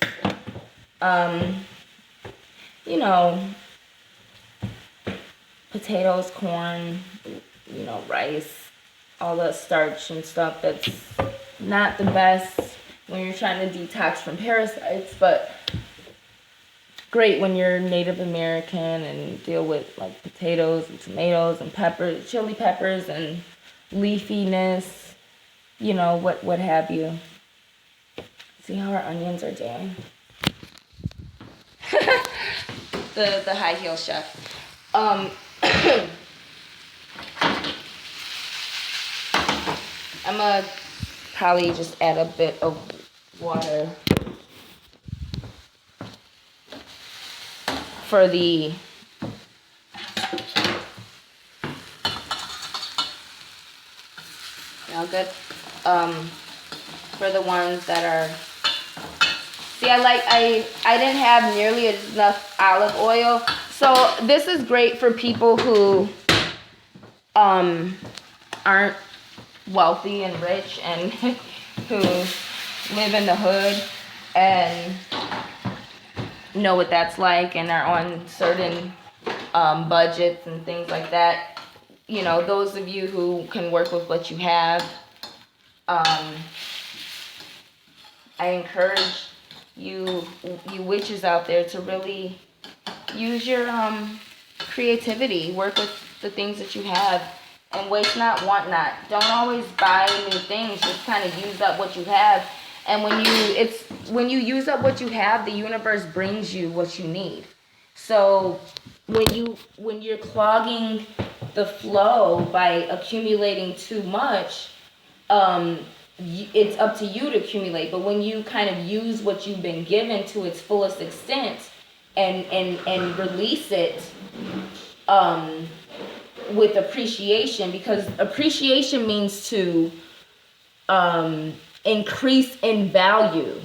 Potatoes, corn, rice, all the starch and stuff that's not the best when you're trying to detox from parasites, but great when you're Native American and deal with like potatoes and tomatoes and peppers, chili peppers and leafiness, what have you. See how our onions are doing? the high heel chef. I'm gonna probably just add a bit of water for the good. For the ones that are, see, I didn't have nearly enough olive oil, so this is great for people who aren't wealthy and rich and who live in the hood and know what that's like and are on certain budgets and things like that. Those of you who can work with what you have, I encourage you witches out there to really use your creativity. Work with the things that you have, and waste not, want not. Don't always buy new things. Just kind of use up what you have. And when you use up what you have, the universe brings you what you need. So when you're clogging the flow by accumulating too much, it's up to you to accumulate. But when you kind of use what you've been given to its fullest extent and release it with appreciation, because appreciation means to increase in value.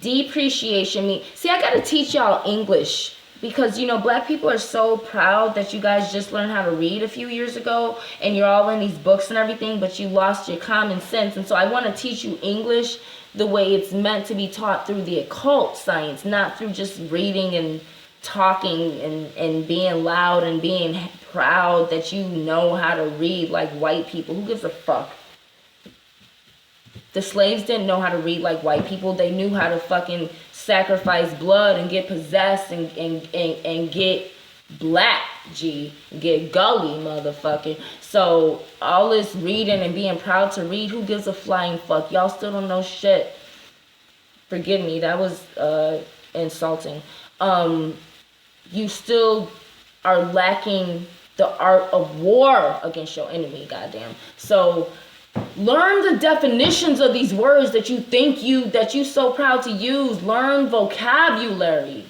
Depreciation means, see, I gotta teach y'all English, because black people are so proud that you guys just learned how to read a few years ago and you're all in these books and everything, but you lost your common sense. And so I want to teach you English the way it's meant to be taught, through the occult science, not through just reading and talking and being loud and being proud that you know how to read like white people. Who gives a fuck? The slaves didn't know how to read like white people. They knew how to fucking sacrifice blood and get possessed and get black, get gully, motherfucker. So all this reading and being proud to read, who gives a flying fuck? Y'all still don't know shit. Forgive me, that was insulting. You still are lacking the art of war against your enemy, goddamn. So learn the definitions of these words that you so proud to use. Learn vocabulary.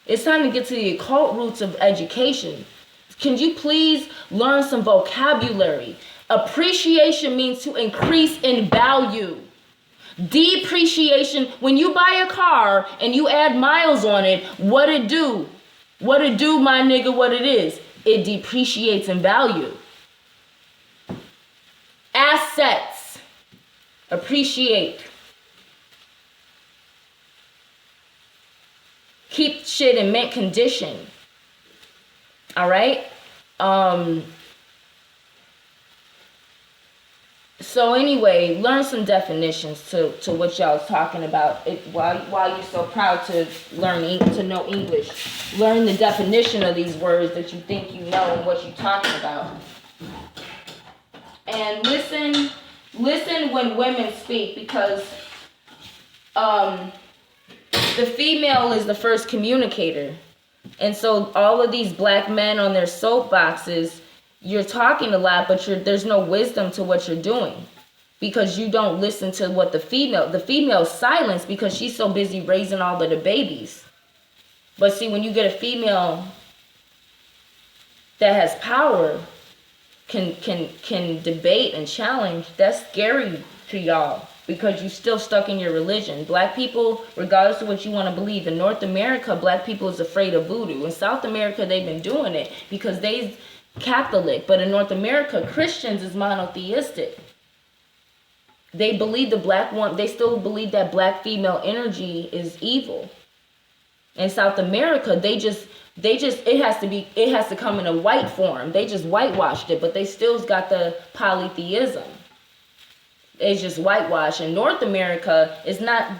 It's time to get to the occult roots of education. Can you please learn some vocabulary? Appreciation means to increase in value. Depreciation, when you buy a car and you add miles on it, what it do? What it do, my nigga, what it is? It depreciates in value. Assets appreciate. Keep shit in mint condition. All right? So anyway, learn some definitions to what y'all was talking about. While you're so proud to know English, learn the definition of these words that you think you know and what you're talking about. And listen when women speak, because the female is the first communicator. And so all of these black men on their soapboxes, you're talking a lot, but there's no wisdom to what you're doing. because you don't listen to what the female's silence because she's so busy raising all of the babies. But see, when you get a female that has power, can debate and challenge, that's scary to y'all because you're still stuck in your religion. Black people, regardless of what you want to believe, in North America, black people is afraid of voodoo. In South America, they've been doing it because they's Catholic. But in North America, Christians is monotheistic. They believe they still believe that black female energy is evil. In South America, it has to come in a white form. They just whitewashed it, but they still got the polytheism. It's just whitewashed. In North America, it's not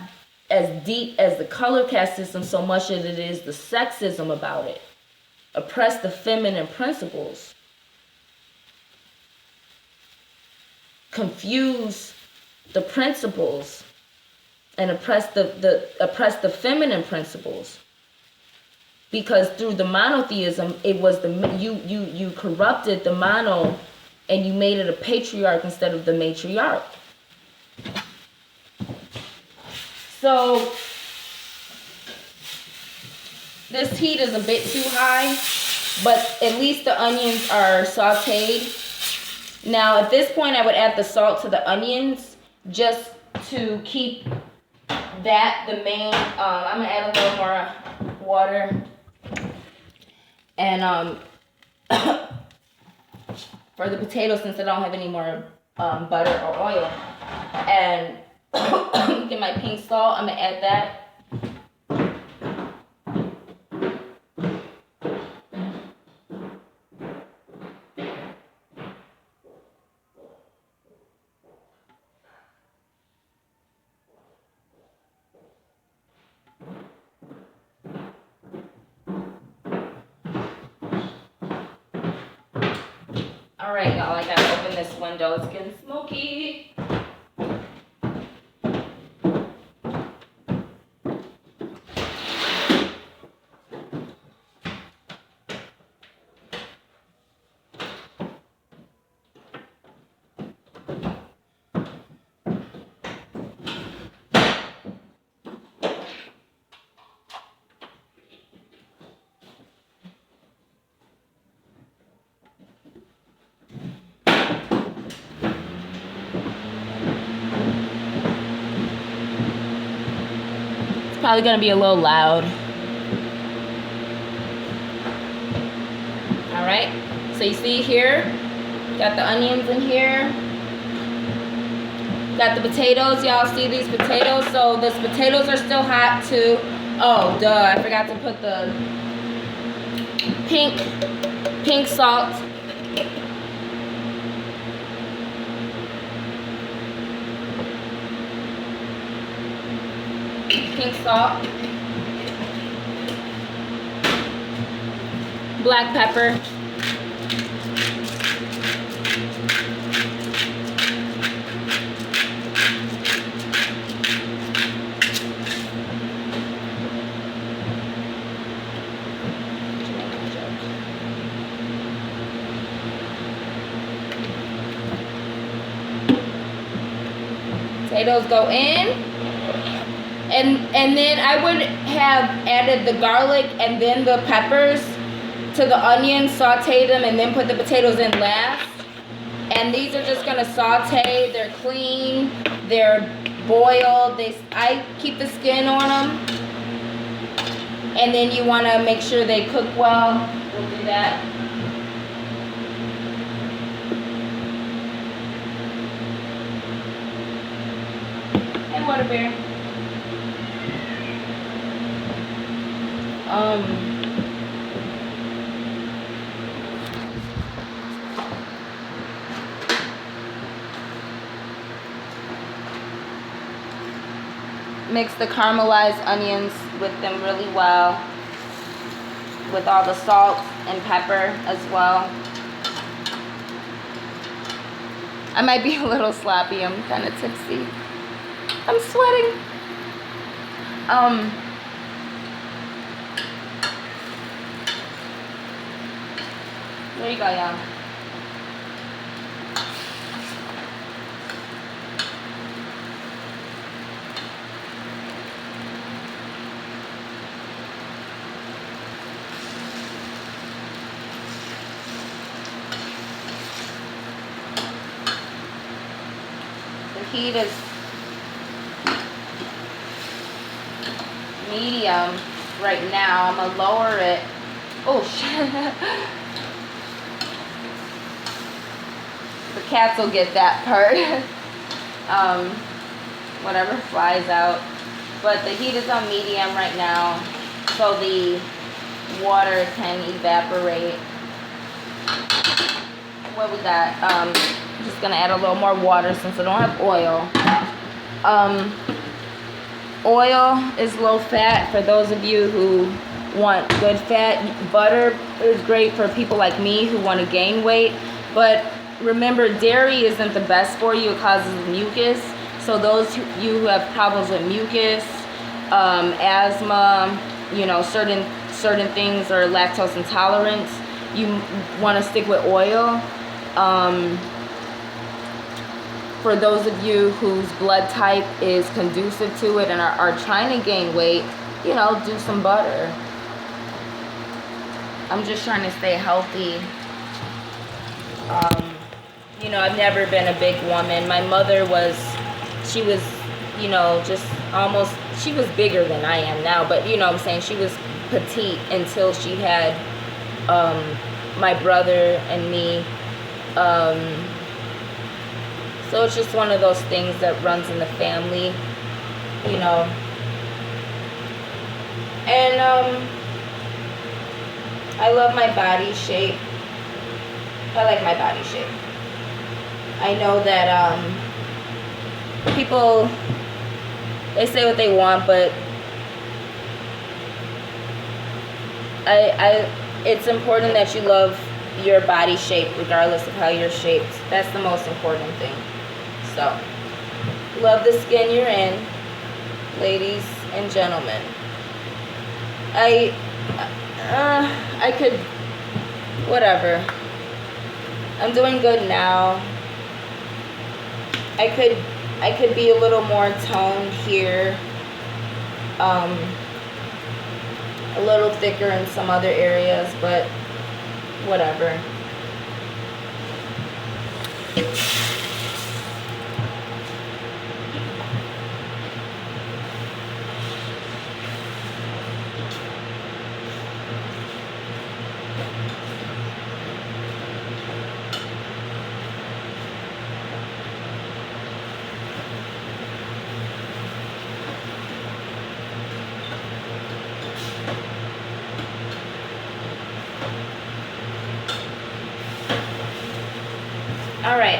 as deep as the color caste system so much as it is the sexism about it. Oppress the feminine principles. Confuse the principles and oppress the feminine principles. Because through the monotheism, it was you corrupted the mono and you made it a patriarch instead of the matriarch. So this heat is a bit too high, but at least the onions are sauteed. Now at this point I would add the salt to the onions just to keep that the main. I'm gonna add a little more water. And for the potatoes, since I don't have any more butter or oil, and get my pink salt, I'm gonna add that. All right, y'all, I gotta open this window. It's getting smoky. Probably gonna be a little loud. All right, so you see here, got the onions in here, got the potatoes. Y'all see these potatoes? So the potatoes are still hot too. Oh, duh, I forgot to put the pink salt. Pink salt, black pepper, potatoes go in. And then I would have added the garlic and then the peppers to the onions, saute them, and then put the potatoes in last. And these are just gonna saute. They're clean, they're boiled. I keep the skin on them. And then you wanna make sure they cook well. We'll do that. And water bear. Mix the caramelized onions with them really well, with all the salt and pepper as well. I might be a little sloppy, I'm kind of tipsy. I'm sweating. There you go, y'all. heat is medium right now. I'm gonna lower it. Oh shit. The cats will get that part. Whatever flies out. But the heat is on medium right now, so the water can evaporate. What we got? I'm just gonna add a little more water since I don't have oil. Oil is low fat for those of you who want good fat. Butter is great for people like me who want to gain weight. But remember, dairy isn't the best for you. It causes mucus. So those you who have problems with mucus, asthma, you know, certain things, or lactose intolerance, you want to stick with oil. For those of you whose blood type is conducive to it and are trying to gain weight, you know, do some butter. I'm just trying to stay healthy. You know, I've never been a big woman. My mother she was, you know, just almost, she was bigger than I am now, but you know what I'm saying, she was petite until she had my brother and me. So it's just one of those things that runs in the family, you know. And I love my body shape. I like my body shape. I know that people, they say what they want, but it's important that you love your body shape regardless of how you're shaped. That's the most important thing. So, love the skin you're in, ladies and gentlemen. I could, whatever. I'm doing good now. I could be a little more toned here. A little thicker in some other areas, but whatever. All right.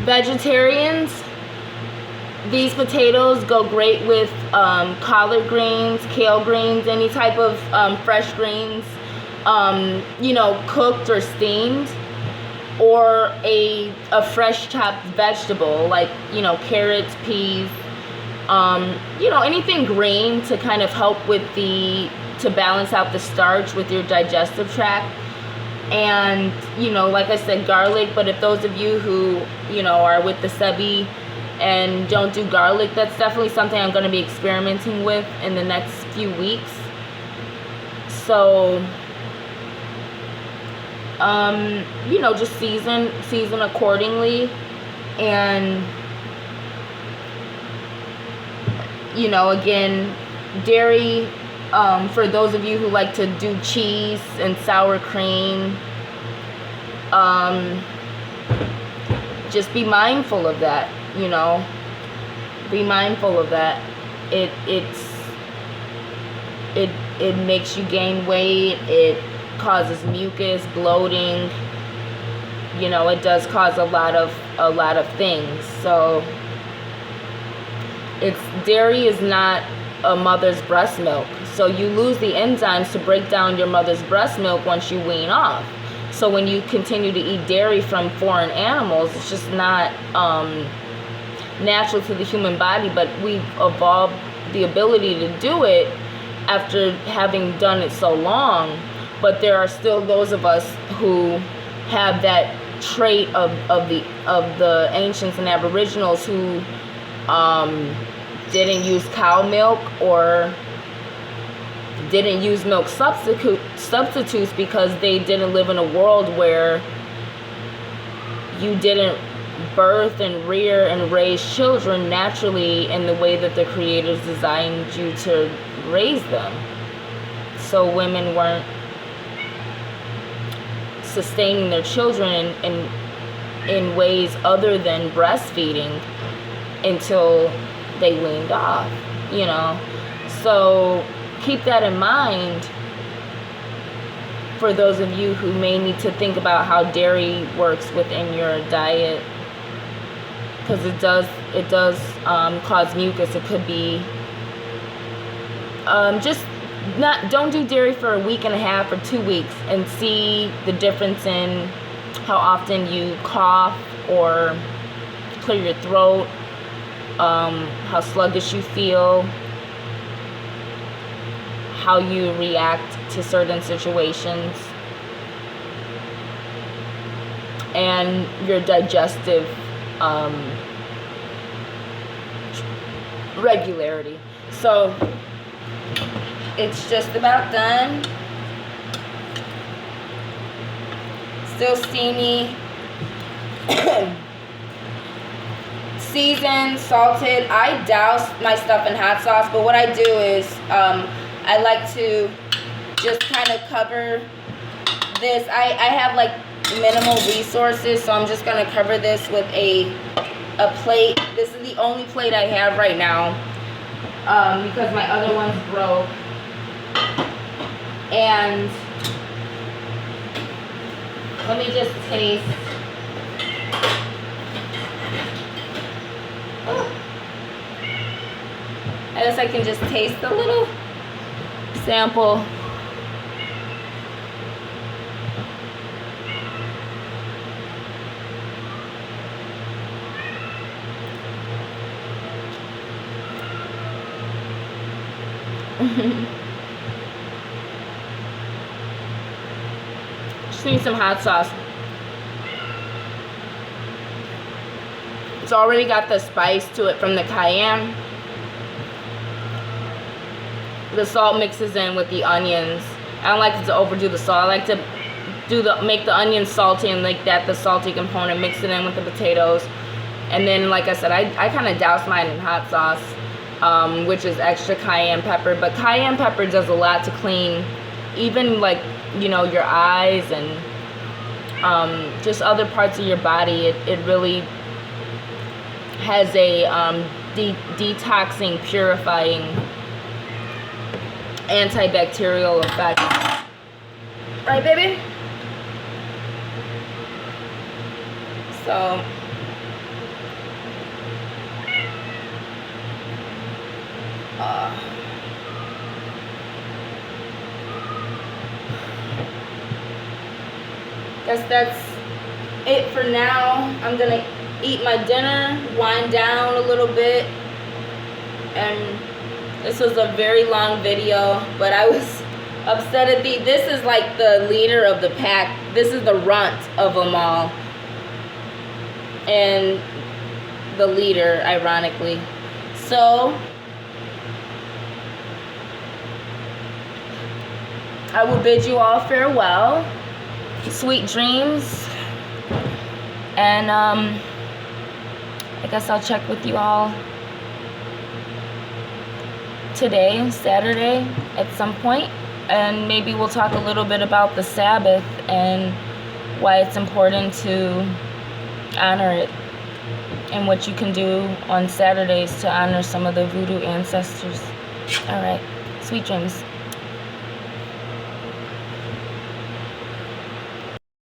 Vegetarians, these potatoes go great with collard greens, kale greens, any type of fresh greens, you know, cooked or steamed, or a fresh chopped vegetable like, you know, carrots, peas, you know, anything green to kind of help with to balance out the starch with your digestive tract. And, you know, like I said, garlic. But if those of you who, you know, are with the Sebi and don't do garlic, that's definitely something I'm going to be experimenting with in the next few weeks. So, you know, just season accordingly. And, you know, again, dairy, for those of you who like to do cheese and sour cream, just be mindful of that, you know. Be mindful of that. It makes you gain weight. It causes mucus, bloating. You know, it does cause a lot of things. So dairy is not a mother's breast milk. So you lose the enzymes to break down your mother's breast milk once you wean off. So when you continue to eat dairy from foreign animals, it's just not natural to the human body. But we've evolved the ability to do it after having done it so long. But there are still those of us who have that trait of the ancients and aboriginals who didn't use cow milk or didn't use milk substitutes because they didn't live in a world where you didn't birth and rear and raise children naturally in the way that the creators designed you to raise them. So women weren't sustaining their children in ways other than breastfeeding until they weaned off, you know. So keep that in mind for those of you who may need to think about how dairy works within your diet, because it does cause mucus. It could be don't do dairy for a week and a half or 2 weeks and see the difference in how often you cough or clear your throat, how sluggish you feel, how you react to certain situations, and your digestive regularity. So it's just about done. Still steamy. Seasoned, salted. I douse my stuff in hot sauce, but what I do is I like to just kind of cover this. I have like minimal resources, so I'm just gonna cover this with a plate. This is the only plate I have right now because my other one's broke. And let me just taste. I guess I can just taste a little sample. Just need some hot sauce. It's already got the spice to it from the cayenne. The salt mixes in with the onions. I don't like to overdo the salt. I like to make the onions salty and like that, the salty component, mix it in with the potatoes. And then, like I said, I kind of douse mine in hot sauce, which is extra cayenne pepper. But cayenne pepper does a lot to clean, even like, you know, your eyes and just other parts of your body. It really has a detoxing, purifying, antibacterial effect. Right, baby? So guess that's it for now. I'm gonna eat my dinner, wind down a little bit, and this was a very long video, but I was upset at this is like the leader of the pack. This is the runt of them all, and the leader, ironically. So I will bid you all farewell, sweet dreams, and I guess I'll check with you all today, Saturday, at some point, and maybe we'll talk a little bit about the Sabbath and why it's important to honor it, and what you can do on Saturdays to honor some of the voodoo ancestors. All right, sweet dreams.